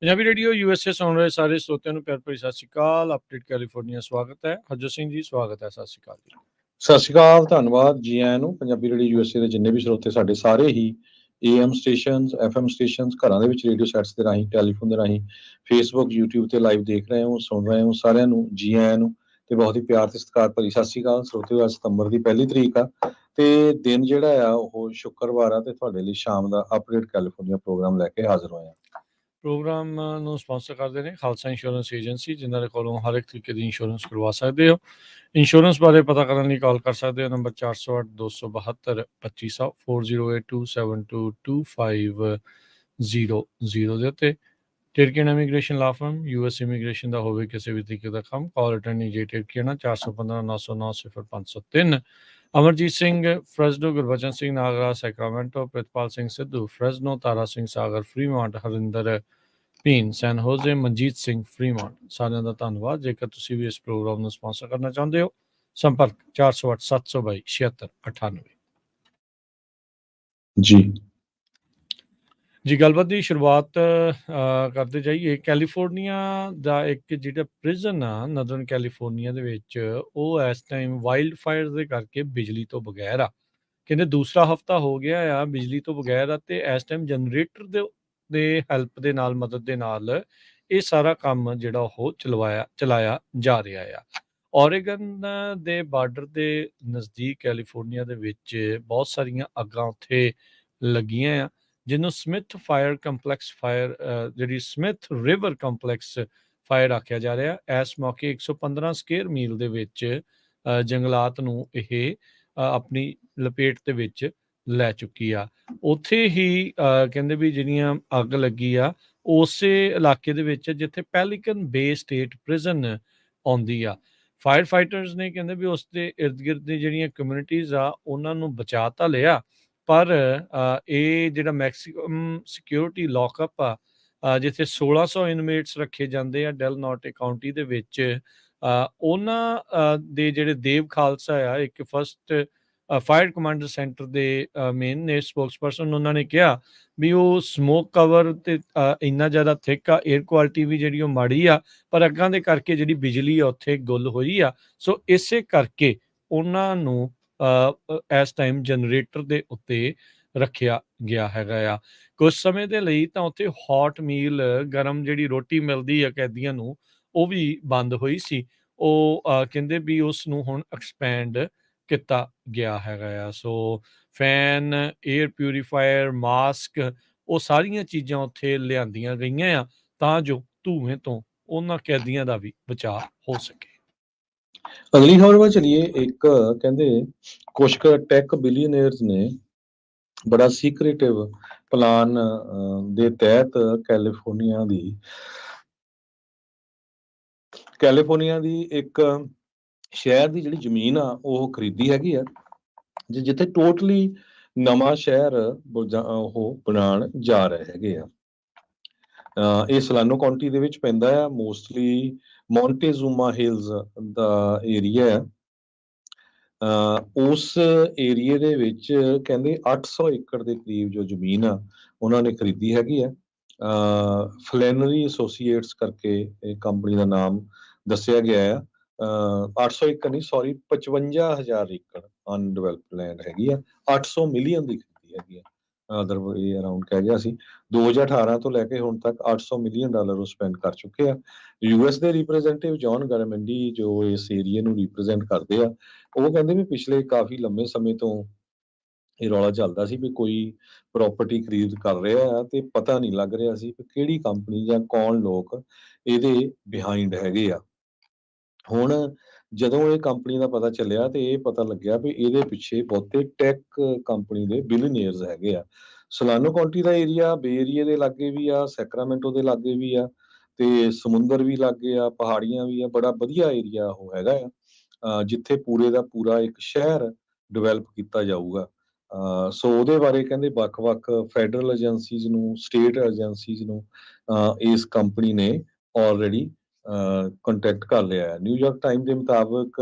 Punjabi radio USA ਸੁਣ ਰਹੇ ਸਾਰੇ ਸਰੋਤਿਆਂ ਨੂੰ ਪਿਆਰ ਭਰੀ ਸਤਿ ਸ਼੍ਰੀ ਅਕਾਲ। ਅਪਡੇਟ ਕੈਲੀਫੋਰਨੀਆ ਸਵਾਗਤ ਹੈ। ਹਰਜੋਤ ਸਿੰਘ ਜੀ ਸਵਾਗਤ ਹੈ। ਸਤਿ ਸ਼੍ਰੀ ਅਕਾਲ ਜੀ। ਸਤਿ ਸ਼੍ਰੀ ਅਕਾਲ, ਧੰਨਵਾਦ ਜੀ ਆਇਆਂ ਨੂੰ। ਪੰਜਾਬੀ ਰੇਡੀਓ USA ਦੇ ਜਿੰਨੇ ਵੀ ਸਰੋਤੇ ਸਾਡੇ ਸਾਰੇ ਹੀ AM ਸਟੇਸ਼ਨਸ, FM ਸਟੇਸ਼ਨਸ, ਘਰਾਂ ਦੇ ਵਿੱਚ ਰੇਡੀਓ ਸੈਟਸ ਦੇ ਰਾਹੀਂ, ਟੈਲੀਫੋਨ ਦੇ ਰਾਹੀਂ, ਫੇਸਬੁੱਕ, YouTube ਤੇ ਲਾਈਵ ਦੇਖ ਰਹੇ ਹੋ, ਸੁਣ ਰਹੇ ਹੋ, ਸਾਰਿਆਂ ਨੂੰ ਜੀ ਆਇਆਂ ਨੂੰ ਤੇ ਬਹੁਤ ਹੀ ਪਿਆਰ ਤੇ ਸਤਿਕਾਰ ਭਰੀ ਸਤਿ ਸ਼੍ਰੀ ਅਕਾਲ। ਸਰੋਤਿਓ, ਅੱਜ ਸਤੰਬਰ ਦੀ ਪਹਿਲੀ ਤਰੀਕ ਆ ਤੇ ਦਿਨ ਜਿਹੜਾ ਆ ਉਹ ਸ਼ੁੱਕਰਵਾਰ ਆ ਤੇ ਤੁਹਾਡੇ ਲਈ ਸ਼ਾਮ ਦਾ ਅਪਡੇਟ ਕੈਲੀਫੋਰਨੀਆ ਪ੍ਰੋਗਰਾਮ ਲੈ ਕੇ ਹਾਜ਼ਰ ਹੋਏ ਆ। ਪ੍ਰੋਗਰਾਮ ਨੂੰ ਸਪਾਂਸਰ ਕਰਦੇ ਨੇ ਖਾਲਸਾ ਇੰਸ਼ੋਰੈਂਸ ਏਜੰਸੀ, ਜਿਨ੍ਹਾਂ ਦੇ ਕੋਲੋਂ ਹਰ ਇੱਕ ਤਰੀਕੇ ਦੀ ਇੰਸ਼ੋਰੈਂਸ ਕਰਵਾ ਸਕਦੇ ਹੋ। ਇੰਸ਼ੋਰੈਂਸ ਬਾਰੇ ਪਤਾ ਕਰਨ ਲਈ ਕਾਲ ਕਰ ਸਕਦੇ ਹੋ ਨੰਬਰ 408-272-2500 4082722500 ਦੇ ਉੱਤੇ। ਟਿਰਕੀਅਨ ਇਮੀਗ੍ਰੇਸ਼ਨ ਲਾ ਫਰਮ, US ਇਮੀਗ੍ਰੇਸ਼ਨ ਦਾ ਹੋਵੇ ਕਿਸੇ ਵੀ ਤਰੀਕੇ ਦਾ ਕੰਮ, ਕਾਲ ਅਟਰਨੀ ਜੇ ਟਿਰਕੀਅਨ 415-909-0503। ਅਮਰਜੀਤ ਸਿੰਘ ਫਰੈਜ਼ਨੋ, ਗੁਰਬਚਨ ਸਿੰਘ ਨਾਗਰਾ ਸੈਕਰਾਮੈਂਟੋ, ਪ੍ਰਿਤਪਾਲ ਸਿੰਘ ਸਿੱਧੂ ਫਰੈਜ਼ਨੋ, ਤਾਰਾ ਸਿੰਘ ਸਾਗਰ ਫਰੀਮੌਂਟ, ਹਰਿੰਦਰ ਭੀਨ ਸੈਨ ਹੋਜ਼ੇ, ਮਨਜੀਤ ਸਿੰਘ ਫਰੀਮੌਂਟ, ਸਾਰਿਆਂ ਦਾ ਧੰਨਵਾਦ। ਜੇਕਰ ਤੁਸੀਂ ਵੀ ਇਸ ਪ੍ਰੋਗਰਾਮ ਨੂੰ ਸਪਾਂਸਰ ਕਰਨਾ ਚਾਹੁੰਦੇ ਹੋ, ਸੰਪਰਕ 408-722-7698 ਜੀ। ਗੱਲਬਾਤ ਦੀ ਸ਼ੁਰੂਆਤ ਕਰਦੇ ਜਾਈਏ। ਕੈਲੀਫੋਰਨੀਆ ਦਾ ਇੱਕ ਜਿਹੜਾ ਪ੍ਰਿਜ਼ਨ ਆ ਨਦਰਨ ਕੈਲੀਫੋਰਨੀਆ ਦੇ ਵਿੱਚ, ਉਹ ਇਸ ਟਾਈਮ ਵਾਈਲਡ ਫਾਇਰ ਦੇ ਕਰਕੇ ਬਿਜਲੀ ਤੋਂ ਬਗੈਰ ਆ। ਕਹਿੰਦੇ ਦੂਸਰਾ ਹਫਤਾ ਹੋ ਗਿਆ ਆ ਬਿਜਲੀ ਤੋਂ ਬਗੈਰ ਆ ਤੇ ਇਸ ਟਾਈਮ ਜਨਰੇਟਰ ਦੇ ਹੈਲਪ ਦੇ ਨਾਲ, ਮਦਦ ਦੇ ਨਾਲ ਇਹ ਸਾਰਾ ਕੰਮ ਜਿਹੜਾ ਉਹ ਚਲਾਇਆ ਜਾ ਰਿਹਾ ਆ। ਔਰੇਗਨ ਦੇ ਬਾਰਡਰ ਦੇ ਨਜ਼ਦੀਕ ਕੈਲੀਫੋਰਨੀਆ ਦੇ ਵਿੱਚ ਬਹੁਤ ਸਾਰੀਆਂ ਅੱਗਾਂ ਉੱਥੇ ਲੱਗੀਆਂ ਆ, ਜਿਹਨੂੰ ਸਮਿਥ ਫਾਇਰ ਕੰਪਲੈਕਸ ਫਾਇਰ, ਜਿਹੜੀ ਸਮਿਥ ਰਿਵਰ ਕੰਪਲੈਕਸ ਫਾਇਰ ਆਖਿਆ ਜਾ ਰਿਹਾ। ਇਸ ਮੌਕੇ 115 ਸਕੁਏਅਰ ਮੀਲ ਦੇ ਵਿੱਚ ਜੰਗਲਾਤ ਨੂੰ ਇਹ ਆਪਣੀ ਲਪੇਟ ਦੇ ਵਿੱਚ ਲੈ ਚੁੱਕੀ ਆ। ਉੱਥੇ ਹੀ ਕਹਿੰਦੇ ਵੀ ਜਿਹੜੀਆਂ ਅੱਗ ਲੱਗੀ ਆ ਉਸੇ ਇਲਾਕੇ ਦੇ ਵਿੱਚ ਜਿੱਥੇ ਪੈਲੀਕਨ ਬੇ ਸਟੇਟ ਪ੍ਰਿਜ਼ਨ ਆਉਂਦੀ ਆ। ਫਾਇਰ ਫਾਈਟਰਸ ਨੇ ਕਹਿੰਦੇ ਵੀ ਉਸ ਦੇ ਇਰਦ ਗਿਰਦ ਦੀ ਜਿਹੜੀਆਂ ਕਮਿਊਨਿਟੀਜ਼ ਆ ਉਹਨਾਂ ਨੂੰ ਬਚਾ ਤਾਂ ਲਿਆ, ਪਰ ਇਹ ਜਿਹੜਾ ਮੈਕਸੀਮਮ ਸਿਕਿਉਰਿਟੀ ਲੌਕਅਪ ਆ, ਜਿੱਥੇ 1600 ਇਨਮੇਟਸ ਰੱਖੇ ਜਾਂਦੇ ਆ ਡੈਲ ਨੋਰਟੇ ਕਾਊਂਟੀ ਦੇ ਵਿੱਚ, ਉਹਨਾਂ ਦੇ ਜਿਹੜੇ ਦੇਵ ਖਾਲਸਾ ਆ, ਇੱਕ ਫਸਟ ਫਾਇਰ ਕਮਾਂਡਰ ਸੈਂਟਰ ਦੇ ਮੇਨ ਨੇ ਸਪੋਕਸਪਰਸਨ, ਉਹਨਾਂ ਨੇ ਕਿਹਾ ਵੀ ਉਹ ਸਮੋਕ ਕਵਰ ਤੇ ਇੰਨਾ ਜ਼ਿਆਦਾ ਥਿਕ ਆ, ਏਅਰ ਕੁਆਲਿਟੀ ਵੀ ਜਿਹੜੀ ਉਹ ਮਾੜੀ ਆ, ਪਰ ਅੱਗਾਂ ਦੇ ਕਰਕੇ ਜਿਹੜੀ ਬਿਜਲੀ ਆ ਉੱਥੇ ਗੁੱਲ ਹੋਈ ਆ। ਸੋ ਇਸੇ ਕਰਕੇ ਉਹਨਾਂ ਨੂੰ ਇਸ ਟਾਈਮ ਜਨਰੇਟਰ ਦੇ ਉੱਤੇ ਰੱਖਿਆ ਗਿਆ ਹੈਗਾ ਆ। ਕੁਝ ਸਮੇਂ ਦੇ ਲਈ ਤਾਂ ਉੱਥੇ ਹੌਟ ਮੀਲ, ਗਰਮ ਜਿਹੜੀ ਰੋਟੀ ਮਿਲਦੀ ਆ ਕੈਦੀਆਂ ਨੂੰ, ਉਹ ਵੀ ਬੰਦ ਹੋਈ ਸੀ। ਉਹ ਕਹਿੰਦੇ ਵੀ ਉਸ ਨੂੰ ਹੁਣ ਐਕਸਪੈਂਡ ਕੀਤਾ ਗਿਆ ਹੈਗਾ ਆ। ਸੋ ਫੈਨ, ਏਅਰ ਪਿਊਰੀਫਾਇਰ, ਮਾਸਕ, ਉਹ ਸਾਰੀਆਂ ਚੀਜ਼ਾਂ ਉੱਥੇ ਲਿਆਂਦੀਆਂ ਗਈਆਂ ਆ ਤਾਂ ਜੋ ਧੂਏ ਤੋਂ ਉਹਨਾਂ ਕੈਦੀਆਂ ਦਾ ਵੀ ਬਚਾਅ ਹੋ ਸਕੇ। ਅਗਲੀ ਖਬਰ ਵੱਲ ਚਲੀਏ। ਇੱਕ ਕਹਿੰਦੇ ਕੁਝ ਕੁ ਟੈਕ ਬਿਲੀਅਨਰਸ ਨੇ ਬੜਾ ਸੀਕ੍ਰੇਟਿਵ ਪਲਾਨ ਦੇ ਤਹਿਤ ਕੈਲੀਫੋਰਨੀਆ ਦੀ ਇੱਕ ਸ਼ਹਿਰ ਦੀ ਜਿਹੜੀ ਜ਼ਮੀਨ ਆ ਉਹ ਖਰੀਦੀ ਹੈਗੀ ਆ, ਜਿੱਥੇ ਟੋਟਲੀ ਨਵਾਂ ਸ਼ਹਿਰ ਉਹ ਬਣਾਉਣ ਜਾ ਰਹੇ ਹੈਗੇ ਆ। ਇਹ ਸਲਾਨੋ ਕਾਉਂਟੀ ਦੇ ਵਿੱਚ ਪੈਂਦਾ ਆ। ਮੋਸਟਲੀ ਮੌਂਟੇਜ਼ੂਮਾ ਹਿਲਸ ਦਾ ਏਰੀਆ ਆ। ਉਸ ਏਰੀਏ ਦੇ ਵਿੱਚ ਕਹਿੰਦੇ 800 ਏਕੜ ਦੇ ਕਰੀਬ ਜੋ ਜ਼ਮੀਨ ਆ ਉਹਨਾਂ ਨੇ ਖਰੀਦੀ ਹੈਗੀ ਆ। ਫਲੈਨਰੀ ਐਸੋਸੀਏਟਸ ਕਰਕੇ ਇਹ ਕੰਪਨੀ ਦਾ ਨਾਮ ਦੱਸਿਆ ਗਿਆ ਆ। 800 ਏਕੜ ਨਹੀਂ, ਸੌਰੀ, 55,000 ਏਕੜ ਅਨਡਿਵੈਲਪਡ ਲੈਂਡ ਹੈਗੀ ਆ। 800 ਮਿਲੀਅਨ ਦੀ ਖਰੀਦੀ ਹੈਗੀ ਆ। ਇਹ ਅਰਾਊਂਡ ਕਹਿ ਗਿਆ ਸੀ। 2018 ਤੋਂ ਲੈ ਕੇ ਹੁਣ ਤੱਕ $800 ਮਿਲੀਅਨ ਉਹ ਸਪੈਂਡ ਕਰ ਚੁੱਕੇ ਆ। US ਦੇ ਰਿਪਰੈਜ਼ੈਂਟੇਟਿਵ ਜੌਨ ਗਾਰਮੈਂਡੀ ਜੋ ਇਸ ਏਰੀਏ ਨੂੰ ਰਿਪਰੈਜ਼ੈਂਟ ਕਰਦੇ ਆ, ਉਹ ਕਹਿੰਦੇ ਵੀ ਪਿਛਲੇ ਕਾਫੀ ਲੰਮੇ ਸਮੇਂ ਤੋਂ ਇਹ ਰੌਲਾ ਚੱਲਦਾ ਸੀ ਵੀ ਕੋਈ ਪ੍ਰਾਪਰਟੀ ਖਰੀਦ ਕਰ ਰਿਹਾ ਆ ਤੇ ਪਤਾ ਨਹੀਂ ਲੱਗ ਰਿਹਾ ਸੀ ਕਿ ਕਿਹੜੀ ਕੰਪਨੀ ਜਾਂ ਕੌਣ ਲੋਕ ਇਹਦੇ ਬਿਹਾਈਂਡ ਹੈਗੇ ਆ। ਹੁਣ ਜਦੋਂ ਇਹ ਕੰਪਨੀ ਦਾ ਪਤਾ ਚੱਲਿਆ ਤੇ ਇਹ ਪਤਾ ਲੱਗਿਆ ਵੀ ਇਹਦੇ ਪਿੱਛੇ ਬਹੁਤੇ ਟੈਕ ਕੰਪਨੀ ਦੇ ਬਿਲੀਅਨਰਸ ਹੈਗੇ ਆ। ਸੋਲਾਨੋ ਕਾਉਂਟੀ ਦਾ ਏਰੀਆ ਬੇ ਏਰੀਏ ਦੇ ਲਾਗੇ ਵੀ ਆ, ਸੈਕਰਾਮੈਂਟੋ ਦੇ ਲਾਗੇ ਵੀ ਆ, ਤੇ ਸਮੁੰਦਰ ਵੀ ਲਾਗੇ ਆ, ਪਹਾੜੀਆਂ ਵੀ ਆ, ਬੜਾ ਵਧੀਆ ਏਰੀਆ ਉਹ ਹੈਗਾ ਆ। ਜਿੱਥੇ ਪੂਰੇ ਦਾ ਪੂਰਾ ਇੱਕ ਸ਼ਹਿਰ ਡਿਵੈਲਪ ਕੀਤਾ ਜਾਊਗਾ। ਸੋ ਉਹਦੇ ਬਾਰੇ ਕਹਿੰਦੇ ਵੱਖ-ਵੱਖ ਫੈਡਰਲ ਏਜੰਸੀਜ਼ ਨੂੰ, ਸਟੇਟ ਏਜੰਸੀਜ਼ ਨੂੰ ਇਸ ਕੰਪਨੀ ਨੇ ਆਲਰੇਡੀ ਕੰਟੈਕਟ ਕਰ ਲਿਆ ਹੈ। ਨਿਊਯਾਰਕ ਟਾਈਮ ਦੇ ਮੁਤਾਬਕ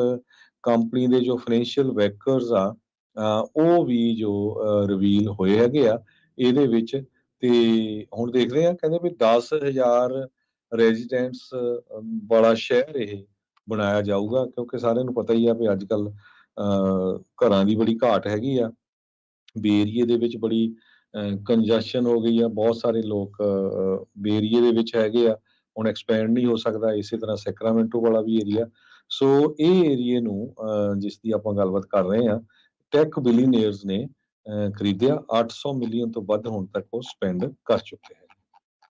ਕੰਪਨੀ ਦੇ ਜੋ ਫਾਈਨੈਂਸ਼ੀਅਲ ਬੈਕਰਸ ਆ, ਉਹ ਵੀ ਜੋ ਰਿਵੀਲ ਹੋਏ ਹੈਗੇ ਆ ਇਹਦੇ ਵਿੱਚ। ਤੇ ਹੁਣ ਦੇਖਦੇ ਆ, ਕਹਿੰਦੇ ਵੀ 10,000 ਰੈਜ਼ੀਡੈਂਟਸ ਵਾਲਾ ਸ਼ਹਿਰ ਇਹ ਬਣਾਇਆ ਜਾਊਗਾ, ਕਿਉਂਕਿ ਸਾਰਿਆਂ ਨੂੰ ਪਤਾ ਹੀ ਆ ਵੀ ਅੱਜ ਕੱਲ ਘਰਾਂ ਦੀ ਬੜੀ ਘਾਟ ਹੈਗੀ ਆ। ਬੇ ਏਰੀਏ ਦੇ ਵਿੱਚ ਬੜੀ ਕੰਜੈਸ਼ਨ ਹੋ ਗਈ ਆ, ਬਹੁਤ ਸਾਰੇ ਲੋਕ ਬੇ ਏਰੀਏ ਦੇ ਵਿੱਚ ਹੈਗੇ ਆ, ਹੁਣ ਐਕਸਪੈਂਡ ਨਹੀਂ ਹੋ ਸਕਦਾ। ਇਸੇ ਤਰ੍ਹਾਂ ਸੈਕਰਾਮੈਂਟੋ ਵਾਲਾ ਵੀ ਏਰੀਆ। ਸੋ ਇਹ ਏਰੀਏ ਨੂੰ ਜਿਸ ਦੀ ਆਪਾਂ ਗੱਲਬਾਤ ਕਰ ਰਹੇ ਹਾਂ, ਟੈਕ ਬਿਲੀਨੀਅਰਸ ਨੇ ਖਰੀਦਿਆ। 800 ਮਿਲੀਅਨ ਤੋਂ ਵੱਧ ਹੁਣ ਤੱਕ ਉਹ ਸਪੈਂਡ ਕਰ ਚੁੱਕੇ ਹੈ।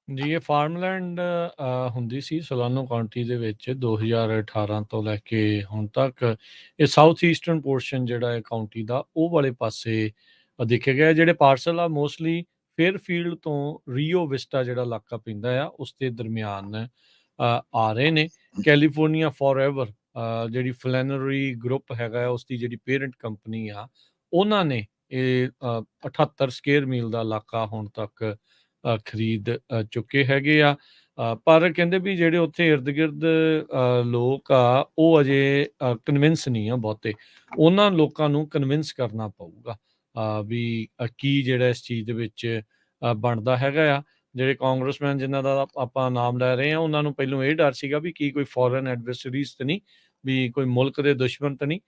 ਜੀ, ਇਹ ਫਾਰਮਲੈਂਡ ਹੁੰਦੀ ਸੀ ਸੋਲਾਨੋ ਕਾਉਂਟੀ ਦੇ ਵਿੱਚ 2018 ਤੋਂ ਲੈ ਕੇ ਹੁਣ ਤੱਕ। ਇਹ ਸਾਊਥ ਈਸਟਰਨ ਪੋਰਸ਼ਨ ਜਿਹੜਾ ਹੈ ਕਾਉਂਟੀ ਦਾ, ਉਹ ਵਾਲੇ ਪਾਸੇ ਦੇਖਿਆ ਗਿਆ। ਜਿਹੜੇ ਪਾਰਸਲ ਆ ਮੋਸਟਲੀ ਫੇਅਰਫੀਲਡ ਤੋਂ ਰੀਓ ਵਿਸਟਾ ਜਿਹੜਾ ਇਲਾਕਾ ਪੈਂਦਾ ਆ, ਉਸ ਦੇ ਦਰਮਿਆਨ ਆ ਰਹੇ ਨੇ। ਕੈਲੀਫੋਰਨੀਆ ਫੋਰਐਵਰ ਜਿਹੜੀ ਫਲੈਨਰੀ ਗਰੁੱਪ ਹੈਗਾ, ਉਸ ਦੀ ਜਿਹੜੀ ਪੇਰੈਂਟ ਕੰਪਨੀ ਆ, ਉਹਨਾਂ ਨੇ ਇਹ 78 ਸਕੁਏਅਰ ਮੀਲ ਦਾ ਇਲਾਕਾ ਹੁਣ ਤੱਕ ਖਰੀਦ ਚੁੱਕੇ ਹੈਗੇ ਆ। ਪਰ ਕਹਿੰਦੇ ਵੀ ਜਿਹੜੇ ਉੱਥੇ ਇਰਦ ਗਿਰਦ ਲੋਕ ਆ, ਉਹ ਅਜੇ ਕਨਵਿੰਸ ਨਹੀਂ ਆ ਬਹੁਤੇ। ਉਹਨਾਂ ਲੋਕਾਂ ਨੂੰ ਕਨਵਿੰਸ ਕਰਨਾ ਪਊਗਾ ਵੀ ਕੀ ਜਿਹੜਾ ਇਸ ਚੀਜ਼ ਦੇ ਵਿੱਚ ਬਣਦਾ ਹੈਗਾ ਆ। ਜਿਹੜੇ ਕਾਂਗਰਸਮੈਨ ਜਿਨ੍ਹਾਂ ਦਾ ਆਪਾਂ ਨਾਮ ਲੈ ਰਹੇ ਹਾਂ, ਉਹਨਾਂ ਨੂੰ ਪਹਿਲੋਂ ਇਹ ਡਰ ਸੀਗਾ ਵੀ ਕੀ ਕੋਈ ਫੋਰਨ ਐਡਵਰਸਰੀਜ਼ ਤਾਂ ਨਹੀਂ, ਵੀ ਕੋਈ ਮੁਲਕ ਦੇ ਦੁਸ਼ਮਣ ਤਾਂ ਨਹੀਂ,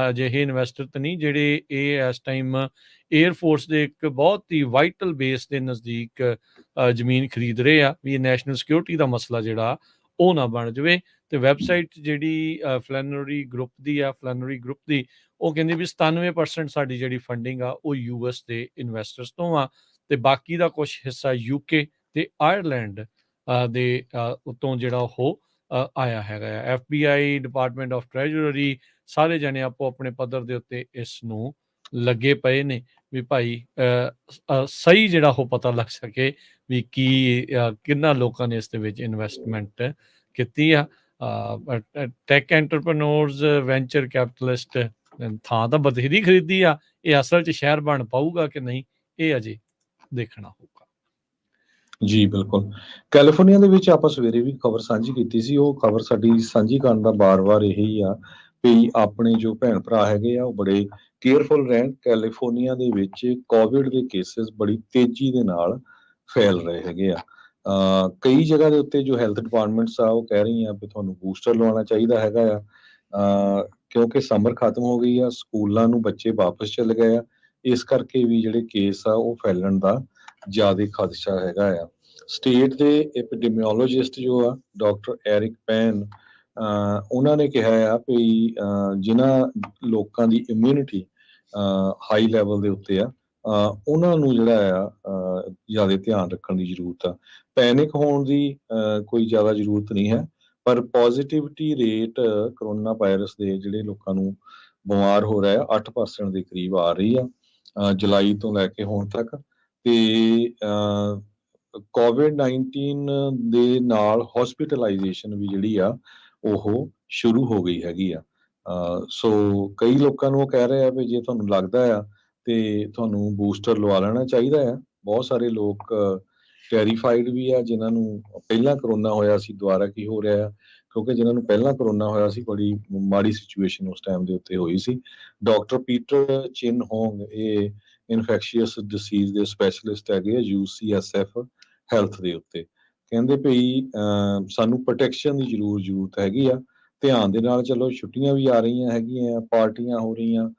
ਅਜਿਹੇ ਇਨਵੈਸਟਰ ਤਾਂ ਨਹੀਂ ਜਿਹੜੇ ਇਹ ਇਸ ਟਾਈਮ ਏਅਰਫੋਰਸ ਦੇ ਇੱਕ ਬਹੁਤ ਹੀ ਵਾਈਟਲ ਬੇਸ ਦੇ ਨਜ਼ਦੀਕ ਜ਼ਮੀਨ ਖਰੀਦ ਰਹੇ ਆ, ਵੀ ਨੈਸ਼ਨਲ ਸਿਕਿਉਰਿਟੀ ਦਾ ਮਸਲਾ ਜਿਹੜਾ ਉਹ ਨਾ ਬਣ ਜਾਵੇ। ਤੇ ਵੈਬਸਾਈਟ ਜਿਹੜੀ ਫਲੈਨਰੀ ਗਰੁੱਪ ਦੀ ਆ, ਫਲੈਨਰੀ ਗਰੁੱਪ ਦੀ, ਉਹ ਕਹਿੰਦੀ ਵੀ 97% ਸਾਡੀ ਜਿਹੜੀ ਫੰਡਿੰਗ ਆ ਉਹ US ਦੇ ਇਨਵੈਸਟਰਸ ਤੋਂ ਆ, ਤੇ ਬਾਕੀ ਦਾ ਕੁਝ ਹਿੱਸਾ UK ਤੇ ਆਇਰਲੈਂਡ ਦੇ ਉਤੋਂ ਜਿਹੜਾ ਉਹ ਆਇਆ ਹੈਗਾ ਆ। FBI, ਡਿਪਾਰਟਮੈਂਟ ਆਫ ਟ੍ਰੈਜਰੀ, ਸਾਰੇ ਜਣੇ ਆਪੋ ਆਪਣੇ ਪੱਧਰ ਦੇ ਉੱਤੇ ਇਸ ਨੂੰ ਲੱਗੇ ਪਏ ਨੇ ਵੀ ਭਾਈ ਸਹੀ ਜਿਹੜਾ ਉਹ ਪਤਾ ਲੱਗ ਸਕੇ ਵੀ ਕੀ ਕਿੰਨਾ ਲੋਕਾਂ ਨੇ ਇਸ ਦੇ ਵਿੱਚ ਇਨਵੈਸਟਮੈਂਟ ਕੀਤੀ ਆ। ਟੈਕ ਐਂਟਰਪ੍ਰੈਨੋਰਸ, ਵੈਂਚਰ ਕੈਪੀਟਲਿਸਟ ਥਾਂ ਤਾਂ ਬਥੇਰੀ ਖਰੀਦੀ ਆ, ਇਹ ਅਸਲ 'ਚ ਸ਼ਹਿਰ ਬਣ ਪਾਊਗਾ ਕਿ ਨਹੀਂ, ਇਹ ਅਜੇ ਦੇਖਣਾ ਹੋਊਗਾ। ਜੀ ਬਿਲਕੁਲ। ਕੈਲੀਫੋਰਨੀਆ ਦੇ ਵਿੱਚ ਆਪਾਂ ਸਵੇਰੇ ਵੀ ਖਬਰ ਸਾਂਝੀ ਕੀਤੀ ਸੀ। ਉਹ ਖਬਰ ਸਾਡੀ ਸਾਂਝੀ ਕਰਨ ਦਾ ਬਾਰ-ਬਾਰ ਇਹੀ ਆ ਵੀ ਆਪਣੇ ਜੋ ਭੈਣ ਭਰਾ ਹੈਗੇ ਆ, ਉਹ ਬੜੇ ਕੇਅਰਫੁਲ ਰਹਿਣ। ਕੈਲੀਫੋਰਨੀਆ ਦੇ ਵਿੱਚ ਕੋਵਿਡ ਦੇ ਕੇਸਿਸ ਬੜੀ ਤੇਜ਼ੀ ਦੇ ਨਾਲ ਫੈਲ ਰਹੇ ਹੈਗੇ ਆ। ਕਈ ਜਗ੍ਹਾ ਦੇ ਉੱਤੇ ਜੋ ਹੈਲਥ ਡਿਪਾਰਟਮੈਂਟਸ ਆ, ਉਹ ਕਹਿ ਰਹੀਆਂ ਵੀ ਤੁਹਾਨੂੰ ਬੂਸਟਰ ਲਵਾਉਣਾ ਚਾਹੀਦਾ ਹੈਗਾ ਆ, ਕਿਉਂਕਿ ਸਮਰ ਖਤਮ ਹੋ ਗਈ ਆ, ਸਕੂਲਾਂ ਨੂੰ ਬੱਚੇ ਵਾਪਸ ਚਲੇ ਗਏ ਆ। ਇਸ ਕਰਕੇ ਵੀ ਜਿਹੜੇ ਕੇਸ ਆ ਉਹ ਫੈਲਣ ਦਾ ਜ਼ਿਆਦਾ ਖਦਸ਼ਾ ਹੈਗਾ ਆ। ਸਟੇਟ ਦੇ ਐਪੀਡੈਮੀਓਲੋਜਿਸਟ ਜੋ ਆ, ਡਾਕਟਰ ਐਰਿਕ ਪੈਨ, ਉਹਨਾਂ ਨੇ ਕਿਹਾ ਆ ਵੀ ਜਿਨ੍ਹਾਂ ਲੋਕਾਂ ਦੀ ਇਮਿਊਨਿਟੀ ਹਾਈ ਲੈਵਲ ਦੇ ਉੱਤੇ ਆ, ਉਹਨਾਂ ਨੂੰ ਜਿਹੜਾ ਆ ਜ਼ਿਆਦਾ ਧਿਆਨ ਰੱਖਣ ਦੀ ਜ਼ਰੂਰਤ ਆ। ਪੈਨਿਕ ਹੋਣ ਦੀ ਕੋਈ ਜ਼ਿਆਦਾ ਜ਼ਰੂਰਤ ਨਹੀਂ ਹੈ, ਪਰ ਪੋਜ਼ਿਟਿਵਿਟੀ ਰੇਟ ਕਰੋਨਾ ਵਾਇਰਸ ਦੇ ਜਿਹੜੇ ਲੋਕਾਂ ਨੂੰ ਬਿਮਾਰ ਹੋ ਰਿਹਾ ਆ, 8% ਦੇ ਕਰੀਬ ਆ ਰਹੀ ਆ ਜੁਲਾਈ ਤੋਂ ਲੈ ਕੇ ਹੁਣ ਤੱਕ। ਤੇ ਕੋਵਿਡ-19 ਦੇ ਨਾਲ ਹੌਸਪੀਟਲਾਈਜੇਸ਼ਨ ਵੀ ਜਿਹੜੀ ਆ ਉਹ ਸ਼ੁਰੂ ਹੋ ਗਈ ਹੈਗੀ ਆ। ਸੋ ਕਈ ਲੋਕਾਂ ਨੂੰ ਉਹ ਕਹਿ ਰਹੇ ਆ ਵੀ ਜੇ ਤੁਹਾਨੂੰ ਲੱਗਦਾ ਆ ਤੇ ਤੁਹਾਨੂੰ ਬੂਸਟਰ ਲਵਾ ਲੈਣਾ ਚਾਹੀਦਾ ਆ। ਬਹੁਤ ਸਾਰੇ ਲੋਕ ਟੈਰੀਫਾਈਡ ਵੀ ਆ, ਜਿਨ੍ਹਾਂ ਨੂੰ ਪਹਿਲਾਂ ਕਰੋਨਾ ਹੋਇਆ ਸੀ, ਦੁਬਾਰਾ ਕੀ ਹੋ ਰਿਹਾ ਆ, ਕਿਉਂਕਿ ਜਿਨ੍ਹਾਂ ਨੂੰ ਪਹਿਲਾਂ ਕਰੋਨਾ ਹੋਇਆ ਸੀ, ਬੜੀ ਮਾੜੀ ਸਿਚੁਏਸ਼ਨ ਉਸ ਟਾਈਮ ਦੇ ਉੱਤੇ ਹੋਈ ਸੀ। ਡਾਕਟਰ ਪੀਟਰ ਚਿਨ ਹੋਂਗ, ਇਹ ਇਨਫੈਕਸ਼ੀਅਸ ਡਿਸੀਜ਼ ਦੇ ਸਪੈਸ਼ਲਿਸਟ ਹੈਗੇ ਆ UCSF ਹੈਲਥ ਦੇ ਉੱਤੇ। ਕਹਿੰਦੇ ਭਈ ਸਾਨੂੰ ਪ੍ਰੋਟੈਕਸ਼ਨ ਦੀ ਜ਼ਰੂਰਤ ਹੈਗੀ ਆ। ਧਿਆਨ ਦੇ ਨਾਲ ਚਲੋ, ਛੁੱਟੀਆਂ ਵੀ ਆ ਰਹੀਆਂ ਹੈਗੀਆਂ, ਪਾਰਟੀਆਂ ਹੋ ਰਹੀਆਂ,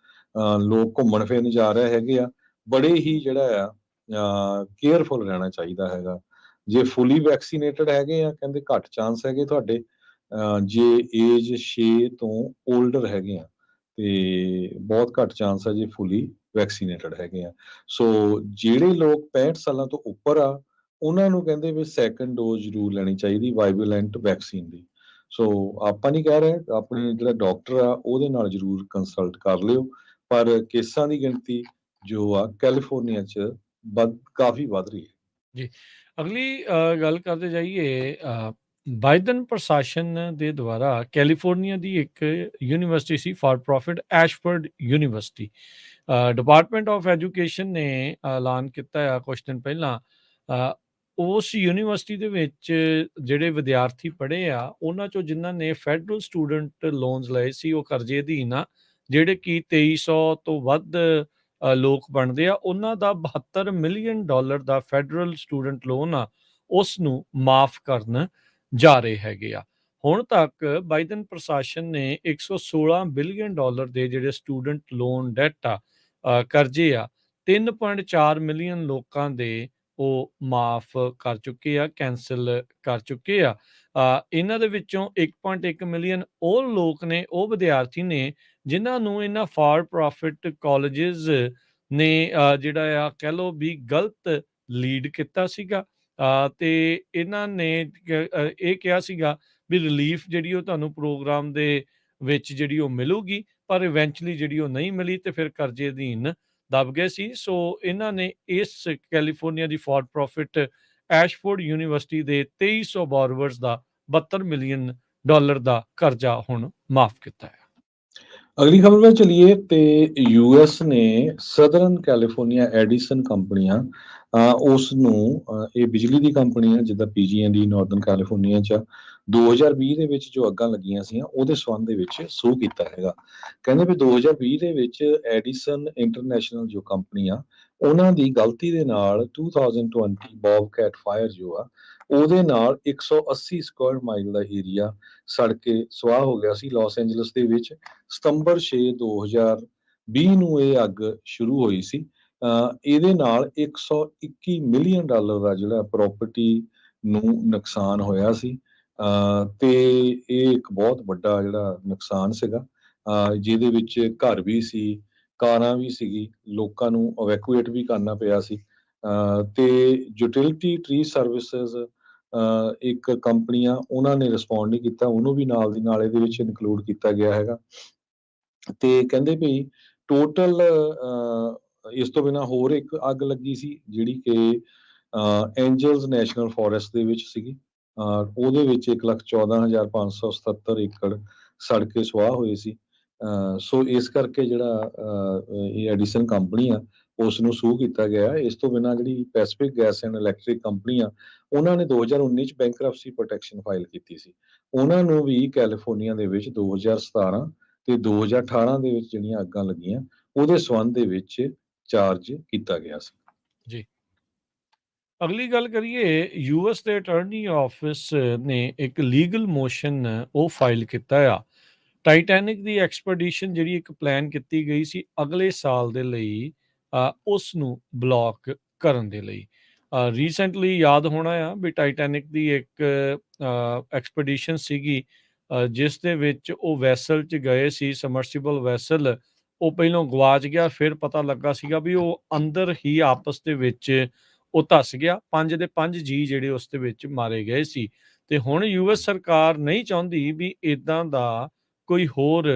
ਲੋਕ ਘੁੰਮਣ ਫਿਰਨ ਜਾ ਰਹੇ ਹੈਗੇ ਆ। ਬੜੇ ਹੀ ਜਿਹੜਾ ਆ ਕੇਅਰਫੁਲ ਰਹਿਣਾ ਚਾਹੀਦਾ ਹੈਗਾ। ਜੇ ਫੁੱਲੀ ਵੈਕਸੀਨੇਟਡ ਹੈਗੇ ਆ, ਕਹਿੰਦੇ ਘੱਟ ਚਾਂਸ ਹੈਗੇ ਤੁਹਾਡੇ। ਜੇ ਏਜ 6 ਤੋਂ ਓਲਡਰ ਹੈਗੇ ਆ ਤੇ ਬਹੁਤ ਘੱਟ ਚਾਂਸ ਹੈ ਜੇ ਫੁੱਲੀ ਵੈਕਸੀਨੇਟਡ ਹੈਗੇ ਆ। ਸੋ ਜਿਹੜੇ ਲੋਕ 65 ਸਾਲਾਂ ਤੋਂ ਉੱਪਰ ਆ, ਉਹਨਾਂ ਨੂੰ ਕਹਿੰਦੇ ਵੀ ਸੈਕੰਡ ਡੋਜ਼ ਜ਼ਰੂਰ ਲੈਣੀ ਚਾਹੀਦੀ ਬਾਈਵੈਲੈਂਟ ਵੈਕਸੀਨ ਦੀ। ਸੋ ਆਪਾਂ ਨਹੀਂ ਕਹਿ ਰਹੇ, ਆਪਣੇ ਜਿਹੜਾ ਡਾਕਟਰ ਆ ਉਹਦੇ ਨਾਲ ਜ਼ਰੂਰ ਕੰਸਲਟ ਕਰ ਲਿਓ। ਪਰ ਕੇਸਾਂ ਦੀ ਗਿਣਤੀ ਜੋ ਆ ਕੈਲੀਫੋਰਨੀਆ 'ਚ ਕਾਫੀ ਵੱਧ ਰਹੀ ਹੈ। ਜੀ। ਅਗਲੀ ਗੱਲ ਕਰਦੇ ਜਾਈਏ, ਬਾਈਡਨ ਪ੍ਰਸ਼ਾਸਨ ਦੇ ਦੁਆਰਾ ਕੈਲੀਫੋਰਨੀਆ ਦੀ ਇੱਕ university C for profit, Ashford university. Department of education ਨੇ ਐਲਾਨ ਕੀਤਾ ਆ ਕੁਛ ਦਿਨ ਪਹਿਲਾਂ, ਉਸ ਯੂਨੀਵਰਸਿਟੀ ਦੇ ਵਿੱਚ ਜਿਹੜੇ ਵਿਦਿਆਰਥੀ ਪੜ੍ਹੇ ਆ ਉਹਨਾਂ ਚੋਂ ਜਿਨ੍ਹਾਂ ਨੇ ਫੈਡਰਲ ਸਟੂਡੈਂਟ ਲੋਨਸ ਲਏ ਸੀ, ਉਹ ਕਰਜ਼ੇ ਅਧੀਨ ਆ, ਜਿਹੜੇ ਕਿ 2300 ਤੋਂ ਵੱਧ ਲੋਕ ਬਣਦੇ ਆ, ਉਹਨਾਂ ਦਾ $72 ਮਿਲੀਅਨ ਦਾ ਫੈਡਰਲ ਸਟੂਡੈਂਟ ਲੋਨ ਆ, ਉਸ ਨੂੰ ਮਾਫ ਕਰਨ ਜਾ ਰਹੇ ਹੈਗੇ ਆ। ਹੁਣ ਤੱਕ ਬਾਈਡਨ ਪ੍ਰਸ਼ਾਸਨ ਨੇ $116 ਬਿਲੀਅਨ ਦੇ ਜਿਹੜੇ ਸਟੂਡੈਂਟ ਲੋਨ ਡੈਟ ਆ, ਕਰਜ਼ੇ ਆ, 3.4 ਮਿਲੀਅਨ ਲੋਕਾਂ ਦੇ ਉਹ ਮਾਫ ਕਰ ਚੁੱਕੇ ਆ, ਕੈਂਸਲ ਕਰ ਚੁੱਕੇ ਆ। ਇਹਨਾਂ ਦੇ ਵਿੱਚੋਂ 1.1 ਮਿਲੀਅਨ ਉਹ ਲੋਕ ਨੇ, ਉਹ ਵਿਦਿਆਰਥੀ ਨੇ ਜਿਨ੍ਹਾਂ ਨੂੰ ਇਹਨਾਂ ਫਾਰ ਪ੍ਰੋਫਿਟ ਕਾਲਜਿਸ ਨੇ ਜਿਹੜਾ ਆ ਕਹਿ ਲਓ ਵੀ ਗਲਤ ਲੀਡ ਕੀਤਾ ਸੀਗਾ, ਤੇ ਇਹਨਾਂ ਨੇ ਇਹ ਕਿਹਾ ਸੀਗਾ ਵੀ ਰਿਲੀਫ ਜਿਹੜੀ ਉਹ ਤੁਹਾਨੂੰ ਪ੍ਰੋਗਰਾਮ ਦੇ ਵਿੱਚ ਜਿਹੜੀ ਉਹ ਮਿਲੂਗੀ, ਪਰ ਇਵੈਂਚੁਅਲੀ ਜਿਹੜੀ ਉਹ ਨਹੀਂ ਮਿਲੀ ਤੇ ਫਿਰ ਕਰਜ਼ੇ ਅਧੀਨ ਦਬ ਗਏ ਸੀ। ਸੋ ਇਹਨਾਂ ਨੇ ਇਸ California the for profit Ashford university ਦੇ 2300 ਬੋਰਵਰਸ ਦਾ $72 ਮਿਲੀਅਨ ਦਾ ਕਰਜ਼ਾ ਹੁਣ ਮਾਫ ਕੀਤਾ ਹੈ। ਅਗਲੀ ਖਬਰ ਵੱਲ ਚਲੀਏ ਤੇ ਯੂਐਸ ਨੇ ਸਦਰਨ ਕੈਲੀਫੋਰਨੀਆ ਐਡੀਸਨ ਕੰਪਨੀਆਂ, ਉਸ ਨੂੰ ਇਹ ਬਿਜਲੀ ਦੀ ਕੰਪਨੀ ਹੈ ਜਿੱਦਾਂ ਪੀਜੀ&ਈ ਨਾਰਥਰਨ ਕੈਲੀਫੋਰਨੀਆ 'ਚ 2020 ਦੇ ਵਿੱਚ ਜੋ ਅੱਗਾਂ ਲੱਗੀਆਂ ਸੀ ਉਹਦੇ ਸੰਬੰਧ ਦੇ ਵਿੱਚ ਸੂ ਕੀਤਾ ਹੈਗਾ। ਕਹਿੰਦੇ ਵੀ 2020 ਦੇ ਵਿੱਚ ਐਡੀਸਨ ਇੰਟਰਨੈਸ਼ਨਲ ਜੋ ਕੰਪਨੀ ਆ, ਉਹਨਾਂ ਦੀ ਗਲਤੀ ਦੇ ਨਾਲ 2020 ਬੌਬਕੈਟ ਫਾਇਰ ਜੋ ਆ ਉਹਦੇ ਨਾਲ 180 ਸਕੁਆਇਰ ਮਾਈਲ ਦਾ ਏਰੀਆ ਸੜ ਕੇ ਸੁਆਹ ਹੋ ਗਿਆ ਸੀ ਲਾਸ ਐਂਜਲਸ ਦੇ ਵਿੱਚ। ਸਤੰਬਰ 6 2020 ਨੂੰ ਇਹ ਅੱਗ ਸ਼ੁਰੂ ਹੋਈ ਸੀ। ਇਹਦੇ ਨਾਲ $121 ਮਿਲੀਅਨ ਦਾ ਜਿਹੜਾ ਪ੍ਰਾਪਰਟੀ ਨੂੰ ਨੁਕਸਾਨ ਹੋਇਆ ਸੀ, ਤੇ ਇਹ ਇੱਕ ਬਹੁਤ ਵੱਡਾ ਜਿਹੜਾ ਨੁਕਸਾਨ ਸੀਗਾ, ਜਿਹਦੇ ਵਿੱਚ ਘਰ ਵੀ ਸੀ, ਕਾਰਾਂ ਵੀ ਸੀਗੀ, ਲੋਕਾਂ ਨੂੰ ਇਵੈਕੂਏਟ ਵੀ ਕਰਨਾ ਪਿਆ ਸੀ। ਤੇ ਯੂਟਿਲਿਟੀ ਟਰੀ ਸਰਵਿਸਿਜ਼ ਇੱਕ ਕੰਪਨੀ ਆ, ਉਹਨਾਂ ਨੇ ਰਿਸਪੌਂਡ ਨਹੀਂ ਕੀਤਾ, ਉਹਨੂੰ ਵੀ ਨਾਲ ਦੀ ਨਾਲ ਇਹਦੇ ਵਿੱਚ ਇਨਕਲੂਡ ਕੀਤਾ ਗਿਆ ਹੈਗਾ। ਤੇ ਕਹਿੰਦੇ ਵੀ ਟੋਟਲ ਇਸ ਤੋਂ ਬਿਨਾਂ ਹੋਰ ਇੱਕ ਅੱਗ ਲੱਗੀ ਸੀ ਜਿਹੜੀ ਕਿ ਐਂਜਲਸ ਨੈਸ਼ਨਲ ਫੋਰੈਸਟ ਦੇ ਵਿੱਚ ਸੀਗੀ। ਉਹਦੇ ਵਿੱਚ 1,14,577 ਏਕੜ ਸੜ ਕੇ ਸੁਆਹ ਹੋਏ ਸੀ। ਸੋ ਇਸ ਕਰਕੇ ਜਿਹੜਾ ਇਹ ਐਡੀਸਨ ਕੰਪਨੀ ਆ ਉਸ ਨੂੰ ਸੂ ਕੀਤਾ ਗਿਆ। ਇਸ ਤੋਂ ਬਿਨਾਂ ਜਿਹੜੀ Pacific gas and electric company ਆ, ਉਹਨਾਂ ਨੇ 2019 ਚ ਬੈਂਕਰਪਸੀ ਪ੍ਰੋਟੈਕਸ਼ਨ ਫਾਈਲ ਕੀਤੀ ਸੀ। ਉਹਨਾਂ ਨੂੰ ਵੀ ਕੈਲੀਫੋਰਨੀਆ ਦੇ ਵਿੱਚ 2017 ਤੇ 2018 ਦੇ ਵਿੱਚ ਜਿਹੜੀਆਂ ਅੱਗਾਂ ਲੱਗੀਆਂ ਉਹਦੇ ਸੰਬੰਧ ਦੇ ਵਿੱਚ ਚਾਰਜ ਕੀਤਾ ਗਿਆ ਸੀ। ਜੀ। ਅਗਲੀ ਗੱਲ ਕਰੀਏ, ਯੂਐਸ ਦੇ ਅਟਾਰਨੀ ਆਫਿਸ ਨੇ ਇੱਕ ਲੀਗਲ ਮੋਸ਼ਨ ਉਹ ਫਾਈਲ ਕੀਤਾ ਆ। ਟਾਈਟੈਨਿਕ ਦੀ ਐਕਸਪੀਡੀਸ਼ਨ ਜਿਹੜੀ ਇੱਕ ਪਲਾਨ ਕੀਤੀ ਗਈ ਸੀ ਅਗਲੇ ਸਾਲ ਦੇ ਲਈ, ਉਸ ਨੂੰ ਬਲੌਕ ਕਰਨ ਦੇ ਲਈ। ਰੀਸੈਂਟਲੀ ਯਾਦ ਹੋਣਾ ਆ ਵੀ ਟਾਈਟੈਨਿਕ ਦੀ ਇੱਕ ਐਕਸਪੀਡੀਸ਼ਨ ਸੀਗੀ, ਜਿਸ ਦੇ ਵਿੱਚ ਉਹ ਵੈਸਲ 'ਚ ਗਏ ਸੀ, ਸਮਰਸੀਬਲ ਵੈਸਲ। ਉਹ ਪਹਿਲੋਂ ਗਵਾਚ ਗਿਆ, ਫਿਰ ਪਤਾ ਲੱਗਾ ਸੀਗਾ ਵੀ ਉਹ ਅੰਦਰ ਹੀ ਆਪਸ ਦੇ ਵਿੱਚ ਉਹ ਧੱਸ ਗਿਆ। 5 ਦੇ 5 ਜੀ ਜਿਹੜੇ ਉਸ ਦੇ ਵਿੱਚ ਮਾਰੇ ਗਏ ਸੀ। ਤੇ ਹੁਣ ਯੂਐਸ ਸਰਕਾਰ ਨਹੀਂ ਚਾਹੁੰਦੀ ਵੀ ਇਦਾਂ ਦਾ ਕੋਈ ਹੋਰ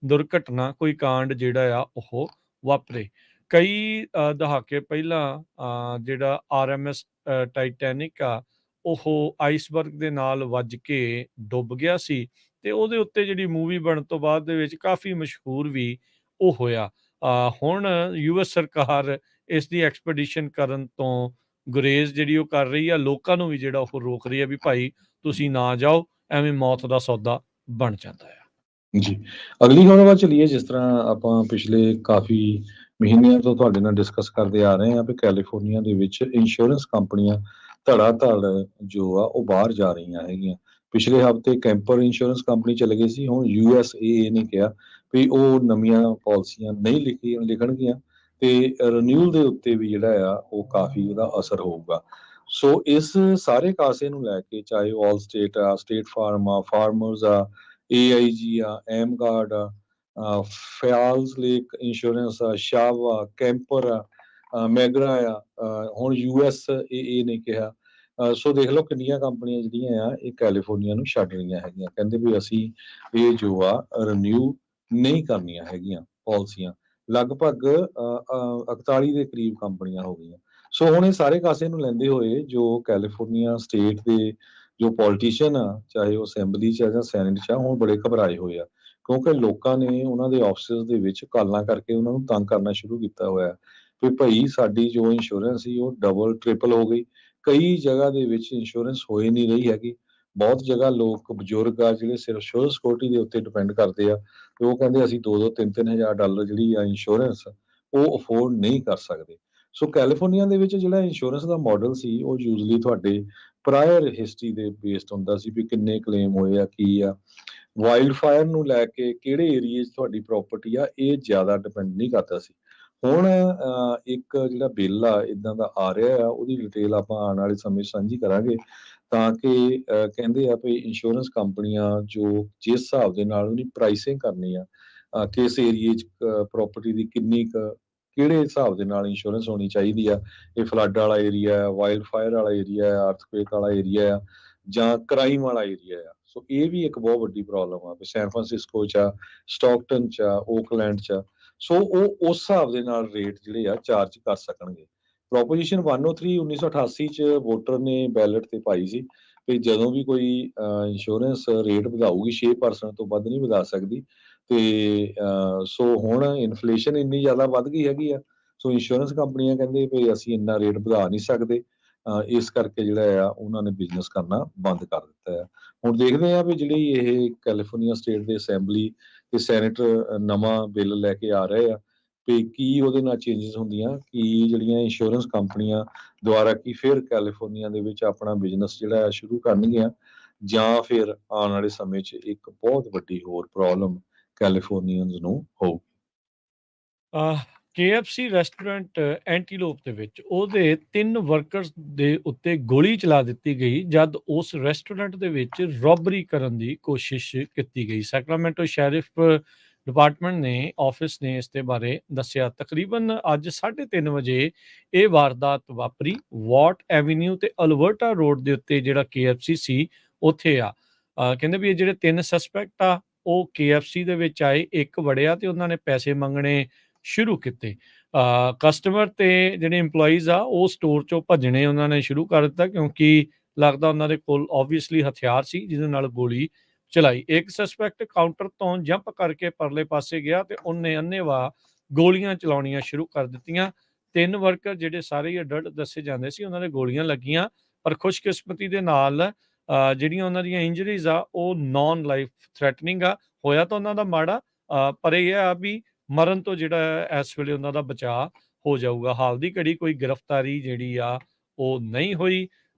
ਦੁਰਘਟਨਾ, ਕੋਈ ਕਾਂਡ ਜਿਹੜਾ ਆ ਉਹ ਵਾਪਰੇ। ਕਈ ਦਹਾਕੇ ਪਹਿਲਾਂ ਜਿਹੜਾ ਆਰਐਮਐਸ ਟਾਈਟੈਨਿਕ ਆ, ਉਹ ਆਈਸਬਰਗ ਦੇ ਨਾਲ ਵੱਜ ਕੇ ਡੁੱਬ ਗਿਆ ਸੀ, ਤੇ ਉਹਦੇ ਉੱਤੇ ਜਿਹੜੀ ਮੂਵੀ ਬਣਨ ਤੋਂ ਬਾਅਦ ਦੇ ਵਿੱਚ ਕਾਫੀ ਮਸ਼ਹੂਰ ਵੀ ਉਹ ਹੋਇਆ। ਹੁਣ ਯੂਐਸ ਸਰਕਾਰ ਇਸ ਦੀ ਐਕਸਪੀਡੀਸ਼ਨ ਕਰਨ ਤੋਂ ਗੁਰੇਜ਼ ਜਿਹੜੀ ਉਹ ਕਰ ਰਹੀ ਆ, ਲੋਕਾਂ ਨੂੰ ਵੀ ਜਿਹੜਾ ਉਹ ਰੋਕ ਰਹੀ ਆ ਵੀ ਭਾਈ ਤੁਸੀਂ ਨਾ ਜਾਓ, ਐਵੇਂ ਮੌਤ ਦਾ ਸੌਦਾ ਬਣ ਜਾਂਦਾ ਆ। ਜੀ, ਅਗਲੀ ਖਬਰ ਵੱਲ ਚਲੀਏ। ਜਿਸ ਤਰ੍ਹਾਂ ਆਪਾਂ ਪਿਛਲੇ ਕਾਫੀ ਮਹੀਨਿਆਂ ਤੋਂ ਤੁਹਾਡੇ ਨਾਲ ਡਿਸਕਸ ਕਰਦੇ ਆ ਰਹੇ ਹਾਂ ਵੀ ਕੈਲੀਫੋਰਨੀਆ ਦੇ ਵਿੱਚ ਇੰਸ਼ੋਰੈਂਸ ਕੰਪਨੀਆਂ ਧੜਾ ਧੜ ਜੋ ਆ ਉਹ ਬਾਹਰ ਜਾ ਰਹੀਆਂ ਹੈਗੀਆਂ। ਪਿਛਲੇ ਹਫ਼ਤੇ ਕੈਂਪਰ ਇੰਸ਼ੋਰੈਂਸ ਕੰਪਨੀ ਚਲੇ ਗਈ ਸੀ। ਹੁਣ ਯੂਐਸਏ ਨੇ ਕਿਹਾ ਵੀ ਉਹ ਨਵੀਆਂ ਪਾਲਿਸੀਆਂ ਨਹੀਂ ਲਿਖਣਗੀਆਂ ਤੇ ਰਿਨਿਊਲ ਦੇ ਉੱਤੇ ਵੀ ਜਿਹੜਾ ਆ ਉਹ ਕਾਫੀ ਉਹਦਾ ਅਸਰ ਹੋਊਗਾ। ਸੋ ਇਸ ਸਾਰੇ ਕਾਸੇ ਨੂੰ ਲੈ ਕੇ, ਚਾਹੇ ਉਹ ਆਲ ਸਟੇਟ ਆ, ਸਟੇਟ ਫਾਰਮ ਆ, ਫਾਰਮਰਸ ਆ, AIG ਆ, ਐਮਗਾਰਡ ਆ, ਫਿਆਲਸ ਲੇਕ ਇੰਸ਼ੋਰੈਂਸ ਆ, ਸ਼ਾਵਾ, ਕੈਂਪਰ ਆ, ਮੈਗਰਾ ਆ, ਹੁਣ USAA ਨੇ ਕਿਹਾ। ਸੋ ਦੇਖ ਲਓ ਕਿੰਨੀਆਂ ਕੰਪਨੀਆਂ ਜਿਹੜੀਆਂ ਆ ਇਹ ਕੈਲੀਫੋਰਨੀਆ ਨੂੰ ਛੱਡ ਰਹੀਆਂ ਹੈਗੀਆਂ। ਕਹਿੰਦੇ ਵੀ ਅਸੀਂ ਇਹ ਜੋ ਆ ਰਿਨਿਊ ਨਹੀਂ ਕਰਨੀਆਂ ਹੈਗੀਆਂ ਪਾਲਿਸੀਆਂ। ਲਗਭਗ 41 ਦੇ ਕਰੀਬ ਕੰਪਨੀਆਂ ਹੋ ਗਈਆਂ। ਸੋ ਹੁਣ ਇਹ ਸਾਰੇ ਕਾਸੇ ਨੂੰ ਲੈਂਦੇ ਹੋਏ ਜੋ ਕੈਲੀਫੋਰਨੀਆ ਸਟੇਟ ਦੇ ਜੋ ਪੋਲੀਟੀਸ਼ੀਅਨ ਆ, ਚਾਹੇ ਉਹ ਅਸੈਂਬਲੀ 'ਚ ਆ ਜਾਂ ਸੈਨੇਟ 'ਚ ਆ, ਹੁਣ ਬੜੇ ਘਬਰਾਏ ਹੋਏ ਆ। ਕਿਉਂਕਿ ਲੋਕਾਂ ਨੇ ਉਹਨਾਂ ਦੇ ਆਫਿਸਿਜ਼ ਦੇ ਵਿੱਚ ਕਾਲਾਂ ਕਰਕੇ ਉਹਨਾਂ ਨੂੰ ਤੰਗ ਕਰਨਾ ਸ਼ੁਰੂ ਕੀਤਾ ਹੋਇਆ ਵੀ ਭਈ ਸਾਡੀ ਜੋ ਇੰਸ਼ੋਰੈਂਸ ਸੀ ਉਹ ਡਬਲ, ਟ੍ਰਿਪਲ ਹੋ ਗਈ। ਕਈ ਜਗ੍ਹਾ ਦੇ ਵਿੱਚ ਇੰਸ਼ੋਰੈਂਸ ਹੋ ਹੀ ਨਹੀਂ ਰਹੀ ਹੈਗੀ। ਬਹੁਤ ਜਗ੍ਹਾ ਲੋਕ ਬਜ਼ੁਰਗ ਆ ਜਿਹੜੇ ਸਿਰਫ ਸੋਸ਼ਲ ਸਿਕਿਉਰਿਟੀ ਦੇ ਉੱਤੇ ਡਿਪੈਂਡ ਕਰਦੇ ਆ ਤੇ ਉਹ ਕਹਿੰਦੇ ਅਸੀਂ 2-2 3-3 ਹਜ਼ਾਰ ਡਾਲਰ ਜਿਹੜੀ ਆ ਇੰਸ਼ੋਰੈਂਸ ਉਹ ਅਫੋਰਡ ਨਹੀਂ ਕਰ ਸਕਦੇ। ਸੋ ਕੈਲੀਫੋਰਨੀਆ ਦੇ ਵਿੱਚ ਜਿਹੜਾ ਇੰਸ਼ੋਰੈਂਸ ਦਾ ਮਾਡਲ ਸੀ ਉਹ ਯੂਜੂਅਲੀ ਤੁਹਾਡੇ ਪ੍ਰਾਇਰ ਹਿਸਟਰੀ ਦੇ ਬੇਸਡ ਹੁੰਦਾ ਸੀ ਵੀ ਕਿੰਨੇ ਕਲੇਮ ਹੋਏ ਆ, ਕੀ ਆ। ਵਾਈਲਡ ਫਾਇਰ ਨੂੰ ਲੈ ਕੇ ਕਿਹੜੇ ਏਰੀਏ 'ਚ ਤੁਹਾਡੀ ਪ੍ਰਾਪਰਟੀ ਆ, ਇਹ ਜ਼ਿਆਦਾ ਡਿਪੈਂਡ ਨਹੀਂ ਕਰਦਾ ਸੀ। ਹੁਣ ਇੱਕ ਜਿਹੜਾ ਬਿੱਲ ਆ ਇਦਾਂ ਦਾ ਆ ਰਿਹਾ ਆ, ਉਹਦੀ ਡਿਟੇਲ ਆਪਾਂ ਆਉਣ ਵਾਲੇ ਸਮੇਂ 'ਚ ਸਾਂਝੀ ਕਰਾਂਗੇ ਤਾਂ ਕਿ ਕਹਿੰਦੇ ਆ ਵੀ ਇੰਸ਼ੋਰੈਂਸ ਕੰਪਨੀਆਂ ਜੋ ਜਿਸ ਹਿਸਾਬ ਦੇ ਨਾਲ ਉਹਦੀ ਪ੍ਰਾਈਸਿੰਗ ਕਰਨੀ ਆ, ਕਿਸ ਏਰੀਏ 'ਚ ਪ੍ਰਾਪਰਟੀ ਦੀ ਕਿੰਨੀ ਕੁ ਕਿਹੜੇ ਹਿਸਾਬ ਦੇ ਨਾਲ ਇੰਸ਼ੋਰੈਂਸ ਹੋਣੀ ਚਾਹੀਦੀ ਆ। ਇਹ ਫਲੱਡ ਵਾਲਾ ਏਰੀਆ ਆ, ਵਾਈਲਡ ਫਾਇਰ ਵਾਲਾ ਏਰੀਆ ਆ, ਅਰਥਕੁਏਕ ਵਾਲਾ ਏਰੀਆ ਆ ਜਾਂ ਕ੍ਰਾਈਮ ਵਾਲਾ ਏਰੀਆ ਆ। ਸੋ ਇਹ ਵੀ ਇੱਕ ਬਹੁਤ ਵੱਡੀ ਪ੍ਰੋਬਲਮ ਆ ਵੀ ਸੈਨ ਫਰਾਂਸਿਸਕੋ 'ਚ ਆ, ਸਟਾਕਟਨ 'ਚ ਆ, ਓਕਲੈਂਡ 'ਚ ਆ। ਸੋ ਉਹ ਉਸ ਹਿਸਾਬ ਦੇ ਨਾਲ ਰੇਟ ਜਿਹੜੇ ਆ ਚਾਰਜ ਕਰ ਸਕਣਗੇ। ਪ੍ਰੋਪੋਜੀਸ਼ਨ 103 1988 'ਚ ਵੋਟਰ ਨੇ ਬੈਲਟ ਤੇ ਪਾਈ ਸੀ ਵੀ ਜਦੋਂ ਵੀ ਕੋਈ ਇੰਸ਼ੋਰੈਂਸ ਰੇਟ ਵਧਾਊਗੀ 6% ਤੋਂ ਵੱਧ ਨਹੀਂ ਵਧਾ ਸਕਦੀ। ਤੇ ਸੋ ਹੁਣ ਇਨਫਲੇਸ਼ਨ ਇੰਨੀ ਜ਼ਿਆਦਾ ਵੱਧ ਗਈ ਹੈਗੀ ਆ, ਸੋ ਇੰਸ਼ੋਰੈਂਸ ਕੰਪਨੀਆਂ ਕਹਿੰਦੇ ਵੀ ਅਸੀਂ ਇੰਨਾ ਰੇਟ ਵਧਾ ਨਹੀਂ ਸਕਦੇ। ਇਸ ਕਰਕੇ ਜਿਹੜਾ ਆ ਉਹਨਾਂ ਨੇ ਬਿਜ਼ਨਸ ਕਰਨਾ ਬੰਦ ਕਰ ਦਿੱਤਾ ਆ। ਹੁਣ ਦੇਖਦੇ ਆ ਵੀ ਜਿਹੜੀ ਇਹ ਕੈਲੀਫੋਰਨੀਆ ਸਟੇਟ ਦੇ ਅਸੈਂਬਲੀ ਤੇ ਸੈਨੇਟਰ ਨਵਾਂ ਬਿੱਲ ਲੈ ਕੇ ਆ ਰਹੇ ਆ ਵੀ ਕੀ ਉਹਦੇ ਨਾਲ ਚੇਂਜਸ ਹੁੰਦੀਆਂ, ਕੀ ਜਿਹੜੀਆਂ ਇੰਸ਼ੋਰੈਂਸ ਕੰਪਨੀਆਂ ਦੁਬਾਰਾ ਕੀ ਫਿਰ ਕੈਲੀਫੋਰਨੀਆ ਦੇ ਵਿੱਚ ਆਪਣਾ ਬਿਜ਼ਨਸ ਜਿਹੜਾ ਹੈ ਸ਼ੁਰੂ ਕਰਨਗੀਆਂ ਜਾਂ ਫਿਰ ਆਉਣ ਵਾਲੇ ਸਮੇਂ 'ਚ ਇੱਕ ਬਹੁਤ ਵੱਡੀ ਹੋਰ ਪ੍ਰੋਬਲਮ ਕੈਲੀਫੋਰਨੀਅਨਸ ਨੂੰ ਹੋਊ। KFC ਰੈਸਟੋਰੈਂਟ ਐਂਟੀਲੋਪ ਦੇ ਵਿੱਚ ਉਹਦੇ 3 ਵਰਕਰਸ ਦੇ ਉੱਤੇ ਗੋਲੀ ਚਲਾ ਦਿੱਤੀ ਗਈ ਜਦ ਉਸ ਰੈਸਟੋਰੈਂਟ ਦੇ ਵਿੱਚ ਰੋਬਰੀ ਕਰਨ ਦੀ ਕੋਸ਼ਿਸ਼ ਕੀਤੀ ਗਈ। ਸੈਕਰਾਮੈਂਟੋ ਸ਼ੈਰਿਫ ਡਿਪਾਰਟਮੈਂਟ ਨੇ ਆਫਿਸ ਨੇ ਇਸ ਦੇ ਬਾਰੇ ਦੱਸਿਆ। ਤਕਰੀਬਨ ਅੱਜ 3:30 ਵਜੇ ਇਹ ਵਾਰਦਾਤ ਵਾਪਰੀ ਵਾਟ ਐਵੀਨਿਊ ਤੇ ਅਲਬਰਟਾ ਰੋਡ ਦੇ ਉੱਤੇ ਜਿਹੜਾ KFC ਸੀ ਉੱਥੇ ਆ। ਕਹਿੰਦੇ ਵੀ ਇਹ ਜਿਹੜੇ 3 ਸਸਪੈਕਟ ਆ ਉਹ KFC ਦੇ ਵਿੱਚ ਆਏ, ਇੱਕ ਵੜਿਆ ਤੇ ਉਹਨਾਂ ਨੇ ਪੈਸੇ ਮੰਗਣੇ ਸ਼ੁਰੂ ਕੀਤੇ। ਕਸਟਮਰ ਤੇ ਜਿਹੜੇ ਇੰਪਲੋਈਜ਼ ਆ ਉਹ ਸਟੋਰ ਚੋਂ ਭੱਜਣੇ ਉਹਨਾਂ ਨੇ ਸ਼ੁਰੂ ਕਰ ਦਿੱਤਾ ਕਿਉਂਕਿ ਲੱਗਦਾ ਉਹਨਾਂ ਦੇ ਕੋਲ ਓਬਵੀਅਸਲੀ ਹਥਿਆਰ ਸੀ ਜਿਹਦੇ ਨਾਲ ਗੋਲੀ ਚਲਾਈ। ਇੱਕ ਸਸਪੈਕਟ ਕਾਊਂਟਰ ਤੋਂ ਜੰਪ ਕਰਕੇ ਪਰਲੇ ਪਾਸੇ ਗਿਆ ਤੇ ਉਹਨੇ ਅੰਨ੍ਹੇਵਾਹ ਗੋਲੀਆਂ ਚਲਾਉਣੀਆਂ ਸ਼ੁਰੂ ਕਰ ਦਿੱਤੀਆਂ। 3 ਵਰਕਰ ਜਿਹੜੇ ਸਾਰੇ ਹੀ ਅਡਲਟ ਦੱਸੇ ਜਾਂਦੇ ਸੀ ਉਹਨਾਂ ਦੇ ਗੋਲੀਆਂ ਲੱਗੀਆਂ, ਪਰ ਖੁਸ਼ਕਿਸਮਤੀ ਦੇ ਨਾਲ ਜਿਹੜੀਆਂ ਉਹਨਾਂ ਦੀਆਂ ਇੰਜਰੀਜ਼ ਆ ਉਹ ਨੋਨ ਲਾਈਫ ਥ੍ਰੈਟਨਿੰਗ ਆ। ਹੋਇਆ ਤਾਂ ਉਹਨਾਂ ਦਾ ਮਾੜਾ, ਪਰ ਇਹ ਆ ਵੀ ਮਰਨ ਤੋਂ ਜਿਹੜਾ ਇਸ ਵੇਲੇ ਉਹਨਾਂ ਦਾ ਬਚਾਅ ਹੋ ਜਾਊਗਾ। ਹਾਲ ਦੀ ਘੜੀ ਕੋਈ ਗ੍ਰਿਫਤਾਰੀ ਜਿਹੜੀ ਆ ਉਹ ਨਹੀਂ ਹੋਈ।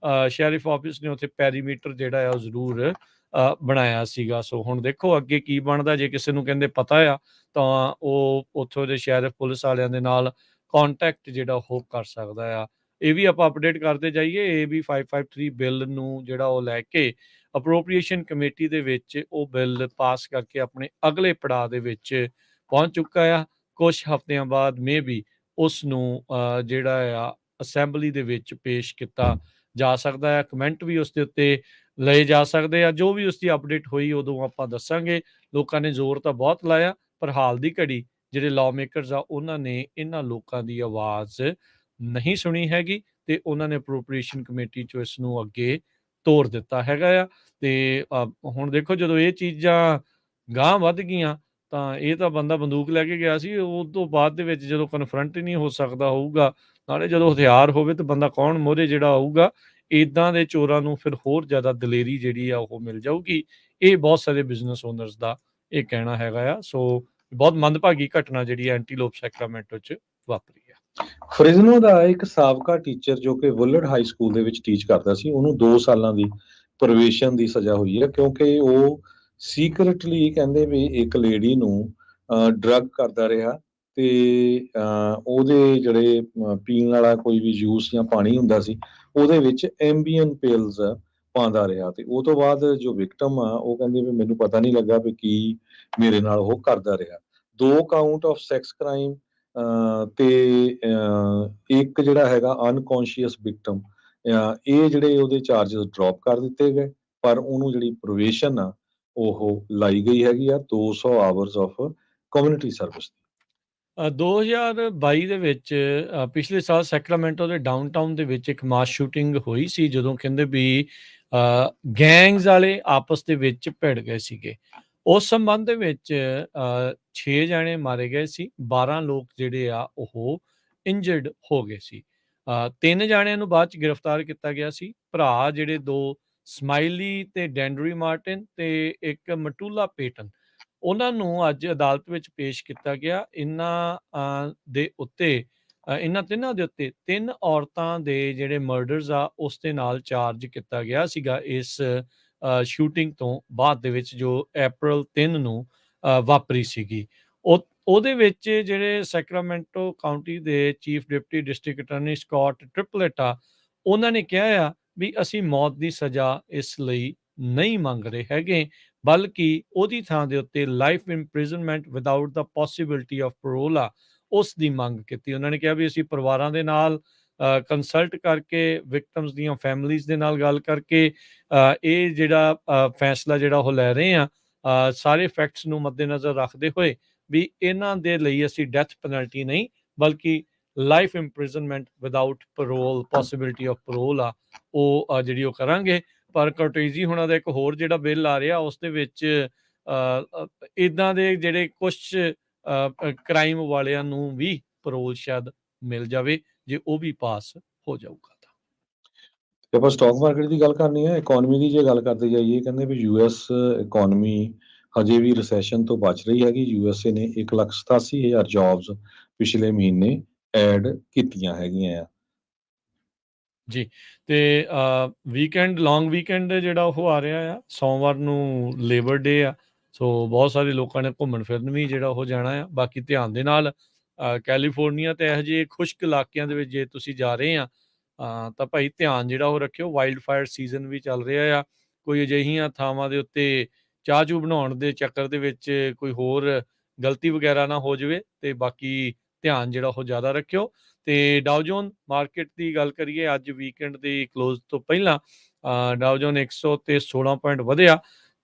ਸ਼ੈਰਿਫ ਆਫਿਸ ਨੇ ਉੱਥੇ ਪੈਰੀਮੀਟਰ ਜਿਹੜਾ ਆ ਉਹ ਜ਼ਰੂਰ ਬਣਾਇਆ ਸੀਗਾ। ਸੋ ਹੁਣ ਦੇਖੋ ਅੱਗੇ ਕੀ ਬਣਦਾ। ਜੇ ਕਿਸੇ ਨੂੰ ਕਹਿੰਦੇ ਪਤਾ ਆ ਤਾਂ ਉਹ ਉੱਥੋਂ ਦੇ ਸ਼ੈਰਿਫ ਪੁਲਿਸ ਵਾਲਿਆਂ ਦੇ ਨਾਲ ਕੰਟੈਕਟ ਜਿਹੜਾ ਉਹ ਕਰ ਸਕਦਾ ਆ। ਇਹ ਵੀ ਆਪਾਂ ਅਪਡੇਟ ਕਰਦੇ ਜਾਈਏ। AB 553 ਬਿੱਲ ਨੂੰ ਜਿਹੜਾ ਉਹ ਲੈ ਕੇ ਅਪਰੋਪਰੀਏਸ਼ਨ ਕਮੇਟੀ ਦੇ ਵਿੱਚ ਉਹ ਬਿੱਲ ਪਾਸ ਕਰਕੇ ਆਪਣੇ ਅਗਲੇ ਪੜਾਅ ਦੇ ਵਿੱਚ ਪਹੁੰਚ ਚੁੱਕਾ ਆ। ਕੁਛ ਹਫ਼ਤਿਆਂ ਬਾਅਦ ਮੇਬੀ ਉਸ ਨੂੰ ਜਿਹੜਾ ਆ ਅਸੈਂਬਲੀ ਦੇ ਵਿੱਚ ਪੇਸ਼ ਕੀਤਾ ਜਾ ਸਕਦਾ ਹੈ। ਕਮੈਂਟ ਵੀ ਉਸ ਦੇ ਉੱਤੇ ਲਏ ਜਾ ਸਕਦੇ ਆ। ਜੋ ਵੀ ਉਸ ਦੀ ਅਪਡੇਟ ਹੋਈ ਉਦੋਂ ਆਪਾਂ ਦੱਸਾਂਗੇ। ਲੋਕਾਂ ਨੇ ਜ਼ੋਰ ਤਾਂ ਬਹੁਤ ਲਾਇਆ, ਪਰ ਹਾਲ ਦੀ ਘੜੀ ਜਿਹੜੇ ਲਾਅ ਮੇਕਰਸ ਆ ਉਹਨਾਂ ਨੇ ਇਹਨਾਂ ਲੋਕਾਂ ਦੀ ਆਵਾਜ਼ ਨਹੀਂ ਸੁਣੀ ਹੈਗੀ ਤੇ ਉਹਨਾਂ ਨੇ ਅਪਰੋਪਰੀਏਸ਼ਨ ਕਮੇਟੀ 'ਚੋਂ ਇਸ ਨੂੰ ਅੱਗੇ ਤੋਰ ਦਿੱਤਾ ਹੈਗਾ ਆ। ਤੇ ਹੁਣ ਦੇਖੋ ਜਦੋਂ ਇਹ ਚੀਜ਼ਾਂ ਗਾਂਹ ਵੱਧ ਗਈਆਂ ਤਾਂ ਇਹ ਤਾਂ ਬੰਦਾ ਬੰਦੂਕ ਲੈ ਕੇ ਗਿਆ ਸੀ। ਉਹ ਤੋਂ ਬਾਅਦ ਦੇ ਵਿੱਚ ਜਦੋਂ ਕਨਫਰੰਟ ਹੀ ਨਹੀਂ ਹੋ ਸਕਦਾ ਹੋਊਗਾ, ਨਾਲੇ ਜਦੋਂ ਹਥਿਆਰ ਹੋਵੇ ਤਾਂ ਬੰਦਾ ਕੌਣ ਮੋਹਰੇ ਜਿਹੜਾ ਆਊਗਾ। ਇੱਦਾਂ ਦੇ ਚੋਰਾਂ ਨੂੰ ਫਿਰ ਹੋਰ ਜ਼ਿਆਦਾ ਦਲੇਰੀ ਜਿਹੜੀ ਆ ਉਹ ਮਿਲ ਜਾਊਗੀ। ਇਹ ਬਹੁਤ ਸਾਰੇ ਬਿਜ਼ਨਸ ਓਨਰਸ ਦਾ ਇਹ ਕਹਿਣਾ ਹੈਗਾ ਆ। ਸੋ ਬਹੁਤ ਮੰਦਭਾਗੀ ਘਟਨਾ ਜਿਹੜੀ ਐਂਟੀਲੋਪ ਸੈਕਰਾਮੈਂਟੋ 'ਚ ਵਾਪਰੀ ਆ। ਫ੍ਰਿਜ਼ਨੋ ਦਾ ਇੱਕ ਸਾਬਕਾ ਟੀਚਰ ਜੋ ਕਿ ਵੁਲਰਡ ਹਾਈ ਸਕੂਲ ਦੇ ਵਿੱਚ ਟੀਚ ਕਰਦਾ ਸੀ, ਉਹਨੂੰ 2 ਸਾਲਾਂ ਦੀ ਪ੍ਰੋਬੇਸ਼ਨ ਦੀ ਸਜ਼ਾ ਹੋਈ ਹੈ ਕਿਉਂਕਿ ਉਹ ਸੀਕ੍ਰੇਟਲੀ ਕਹਿੰਦੇ ਵੀ ਇੱਕ ਲੇਡੀ ਨੂੰ ਡਰੱਗ ਕਰਦਾ ਰਿਹਾ ਤੇ ਉਹਦੇ ਜਿਹੜੇ ਪੀਣ ਵਾਲਾ ਕੋਈ ਵੀ ਜੂਸ ਜਾਂ ਪਾਣੀ ਹੁੰਦਾ ਸੀ, ਉਹਦੇ ਵਿੱਚ ਐਂਬੀਅਨ ਪਿਲਸ ਪਾਉਂਦਾ ਰਿਹਾ ਤੇ ਉਹ ਤੋਂ ਬਾਅਦ ਜੋ ਵਿਕਟਮ ਆ ਉਹ ਕਹਿੰਦੇ ਵੀ ਮੈਨੂੰ ਪਤਾ ਨਹੀਂ ਲੱਗਾ ਵੀ ਕੀ ਮੇਰੇ ਨਾਲ ਉਹ ਕਰਦਾ ਰਿਹਾ। 2 ਕਾਊਂਟ ਆਫ ਸੈਕਸ ਕ੍ਰਾਈਮ ਤੇ ਇੱਕ ਜਿਹੜਾ ਹੈਗਾ ਅਨਕੌਂਸ਼ੀਅਸ ਵਿਕਟਮ, ਇਹ ਜਿਹੜੇ ਉਹਦੇ ਚਾਰਜਸ ਡ੍ਰੌਪ ਕਰ ਦਿੱਤੇ ਗਏ, ਪਰ ਉਹਨੂੰ ਜਿਹੜੀ ਪ੍ਰੋਬੇਸ਼ਨ ਆ, ਉਹ ਲਾਈ ਗਈ ਹੈਗੀ ਆ 200 ਆਵਰਸ ਆਫ ਕਮਿਊਨਿਟੀ ਸਰਵਿਸ ਦੀ। 2022 ਦੇ ਵਿੱਚ ਪਿਛਲੇ ਸਾਲ ਸੈਕਰਾਮੈਂਟੋ ਦੇ ਡਾਊਨਟਾਊਨ ਦੇ ਵਿੱਚ ਇੱਕ ਮਾਸ ਸ਼ੂਟਿੰਗ ਹੋਈ ਸੀ, ਜਦੋਂ ਕਹਿੰਦੇ ਵੀ ਗੈਂਗਸ ਵਾਲੇ ਆਪਸ ਦੇ ਵਿੱਚ ਭਿੜ ਗਏ ਸੀਗੇ। ਉਸ ਸੰਬੰਧ ਦੇ ਵਿੱਚ 6 ਜਣੇ ਮਾਰੇ ਗਏ ਸੀ, 12 ਲੋਕ ਜਿਹੜੇ ਆ ਉਹ ਇੰਜਰਡ ਹੋ ਗਏ ਸੀ। 3 ਜਣਿਆਂ ਨੂੰ ਬਾਅਦ ਚ ਗ੍ਰਿਫਤਾਰ ਕੀਤਾ ਗਿਆ ਸੀ। ਭਰਾ ਜਿਹੜੇ 2 ਸਮਾਈਲੀ ਤੇ ਡੈਂਡਰੀ ਮਾਰਟਿਨ ਤੇ ਇੱਕ ਮਟੂਲਾ ਪੇਟਨ, ਉਹਨਾਂ ਨੂੰ ਅੱਜ ਅਦਾਲਤ ਵਿੱਚ ਪੇਸ਼ ਕੀਤਾ ਗਿਆ। ਇਹਨਾਂ ਤਿੰਨਾਂ ਦੇ ਉੱਤੇ 3 ਔਰਤਾਂ ਦੇ ਜਿਹੜੇ ਮਰਡਰਸ ਆ ਉਸ ਦੇ ਨਾਲ ਚਾਰਜ ਕੀਤਾ ਗਿਆ ਸੀਗਾ ਇਸ ਸ਼ੂਟਿੰਗ ਤੋਂ ਬਾਅਦ ਦੇ ਵਿੱਚ, ਜੋ April 3 ਨੂੰ ਵਾਪਰੀ ਸੀਗੀ। ਉਹਦੇ ਵਿੱਚ ਜਿਹੜੇ ਸੈਕਰਾਮੈਂਟੋ ਕਾਉਂਟੀ ਦੇ chief deputy district attorney Scott Triplett ਆ, ਉਹਨਾਂ ਨੇ ਕਿਹਾ ਆ ਵੀ ਅਸੀਂ ਮੌਤ ਦੀ ਸਜ਼ਾ ਇਸ ਲਈ ਨਹੀਂ ਮੰਗ ਰਹੇ ਹੈਗੇ, ਬਲਕਿ ਉਹਦੀ ਥਾਂ ਦੇ ਉੱਤੇ life imprisonment without the possibility of parole ਆ, ਉਸ ਦੀ ਮੰਗ ਕੀਤੀ। ਉਹਨਾਂ ਨੇ ਕਿਹਾ ਵੀ ਅਸੀਂ ਪਰਿਵਾਰਾਂ ਦੇ ਨਾਲ ਕੰਸਲਟ ਕਰਕੇ, ਵਿਕਟਮਸ ਦੀਆਂ ਫੈਮਲੀਜ਼ ਦੇ ਨਾਲ ਗੱਲ ਕਰਕੇ ਇਹ ਜਿਹੜਾ ਫੈਸਲਾ ਜਿਹੜਾ ਉਹ ਲੈ ਰਹੇ ਆ, ਸਾਰੇ ਫੈਕਟਸ ਨੂੰ ਮੱਦੇਨਜ਼ਰ ਰੱਖਦੇ ਹੋਏ ਵੀ ਇਹਨਾਂ ਦੇ ਲਈ ਅਸੀਂ ਡੈਥ ਪੈਨਲਟੀ ਨਹੀਂ, ਬਲਕਿ life imprisonment without parole, possibility of parole ਆ, ਉਹ ਜਿਹੜੀ ਉਹ ਕਰਾਂਗੇ। ਪਰ ਕਰਟੇਜ਼ੀ ਹੁਣਾਂ ਦਾ ਇੱਕ ਹੋਰ ਜਿਹੜਾ ਬਿੱਲ ਆ ਰਿਹਾ, ਉਸ ਦੇ ਵਿੱਚ ਇੱਦਾਂ ਦੇ ਜਿਹੜੇ ਕੁਛ ਕ੍ਰਾਈਮ ਵਾਲਿਆਂ ਨੂੰ ਵੀ ਪੈਰੋਲ ਸ਼ਾਇਦ ਮਿਲ ਜਾਵੇ, ਜੇ ਉਹ ਵੀ ਪਾਸ ਹੋ ਜਾਊਗਾ ਤਾਂ। ਤੇ ਆਪਾਂ ਸਟਾਕ ਮਾਰਕੀਟ ਦੀ ਗੱਲ ਕਰਨੀ ਹੈ। ਇਕੋਨਮੀ ਦੀ ਜੇ ਗੱਲ ਕਰਦੇ ਜਾਈਏ, ਕਹਿੰਦੇ ਵੀ US ਇਕੋਨਮੀ ਹਜੇ ਵੀ ਰਿਸੈਸ਼ਨ ਤੋਂ ਬਚ ਰਹੀ ਹੈਗੀ। USA ਨੇ 1,87,000 ਜੌਬਸ ਪਿਛਲੇ ਮਹੀਨੇ ਐਡ ਕੀਤੀਆਂ ਹੈਗੀਆਂ ਆ। ਜੀ, ਤੇ ਲੌਂਗ ਵੀਕਐਂਡ ਜਿਹੜਾ ਉਹ ਆ ਰਿਹਾ ਆ, ਸੋਮਵਾਰ ਨੂੰ ਲੇਬਰ ਡੇ ਆ, ਸੋ ਬਹੁਤ ਸਾਰੇ ਲੋਕਾਂ ਨੇ ਘੁੰਮਣ ਫਿਰਨ ਵੀ ਜਿਹੜਾ ਉਹ ਜਾਣਾ ਆ। ਬਾਕੀ ਧਿਆਨ ਦੇ ਨਾਲ ਕੈਲੀਫੋਰਨੀਆ ਤੇ ਇਹੋ ਜਿਹੇ ਖੁਸ਼ਕ ਇਲਾਕਿਆਂ ਦੇ ਵਿੱਚ ਜੇ ਤੁਸੀਂ ਜਾ ਰਹੇ ਆ ਤਾਂ ਭਾਈ ਧਿਆਨ ਜਿਹੜਾ ਉਹ ਰੱਖਿਓ। ਵਾਈਲਡ ਫਾਇਰ ਸੀਜ਼ਨ ਵੀ ਚੱਲ ਰਿਹਾ ਆ, ਕੋਈ ਅਜਿਹੀਆਂ ਥਾਵਾਂ ਦੇ ਉੱਤੇ ਚਾਹ ਚੂਹ ਬਣਾਉਣ ਦੇ ਚੱਕਰ ਦੇ ਵਿੱਚ ਕੋਈ ਹੋਰ ਗਲਤੀ ਵਗੈਰਾ ਨਾ ਹੋ ਜਾਵੇ, ਤੇ ਬਾਕੀ ਧਿਆਨ ਜਿਹੜਾ ਉਹ ਜ਼ਿਆਦਾ ਰੱਖਿਓ। ਤੇ ਡਾਊਜੋਨ ਮਾਰਕੀਟ ਦੀ ਗੱਲ ਕਰੀਏ, ਅੱਜ ਵੀਕਐਂਡ ਦੀ ਕਲੋਜ਼ ਤੋਂ ਪਹਿਲਾਂ ਡਾਊਜੋਨ 116 ਪੁਆਇੰਟ ਵਧਿਆ,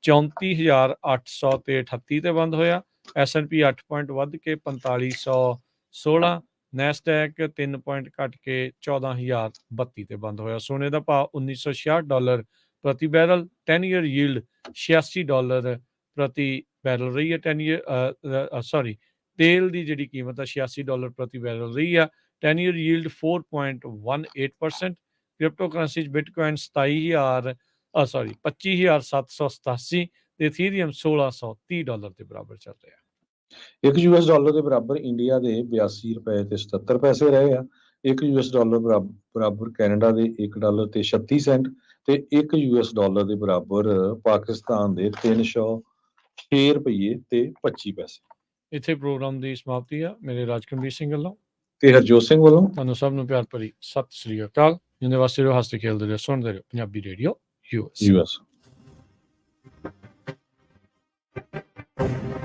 34,800 ਤੇ 38 ਤੇ ਬੰਦ ਹੋਇਆ। S&P 8 ਪੁਆਇੰਟ ਵੱਧ ਕੇ 4516, ਨੈਸਡੈਕ 3 ਪੁਆਇੰਟ ਘਟ ਕੇ 14,032 ਤੇ ਬੰਦ ਹੋਇਆ। ਸੋਨੇ ਦਾ ਭਾਅ $1966 ਪ੍ਰਤੀ ਬੈਰਲ, 10 ਈਅਰ ਯੀਲਡ $86 ਪ੍ਰਤੀ ਬੈਰਲ ਰਹੀ ਹੈ। ਤੇਲ ਦੀ ਜਿਹੜੀ ਕੀਮਤ ਆ $86 ਪ੍ਰਤੀ ਬੈਰਲ ਰਹੀ ਆ। 10 ਈਅਰ ਯੀਲਡ 4.18%। ਕ੍ਰਿਪਟੋ ਕਰੰਸੀ 'ਚ ਬਿਟਕੋਇਨ 25,787 ਤੇ ਇਥੀਰੀਅਮ $1,630 ਦੇ ਬਰਾਬਰ ਚੱਲ ਰਿਹਾ। $1 ਦੇ ਬਰਾਬਰ ਇੰਡੀਆ ਦੇ $82 ਤੇ 77 ਪੈਸੇ ਰਹੇ ਆ। $1 ਬਰਾਬਰ ਕੈਨੇਡਾ ਦੇ $1 ਤੇ 36 ਸੈਂਟ ਤੇ $1 ਦੇ ਬਰਾਬਰ ਪਾਕਿਸਤਾਨ ਦੇ 306 ਰੁਪਏ ਤੇ 25 ਪੈਸੇ। ਇੱਥੇ ਪ੍ਰੋਗਰਾਮ ਦੀ ਸਮਾਪਤੀ ਆ। ਮੇਰੇ ਰਾਜਕੰਬੀਰ ਸਿੰਘ ਵੱਲੋਂ ਤੇ ਹਰਜੋਤ ਸਿੰਘ ਵੱਲੋਂ ਤੁਹਾਨੂੰ ਸਭ ਨੂੰ ਪਿਆਰ ਭਰੀ ਸਤਿ ਸ੍ਰੀ ਅਕਾਲ। ਜਿੰਦੇ ਵਾਸਤੇ ਰਹੋ, ਹੱਸਦੇ ਖੇਲਦੇ ਰਹੋ, ਸੁਣਦੇ ਰਹੋ ਪੰਜਾਬੀ ਰੇਡੀਓ US।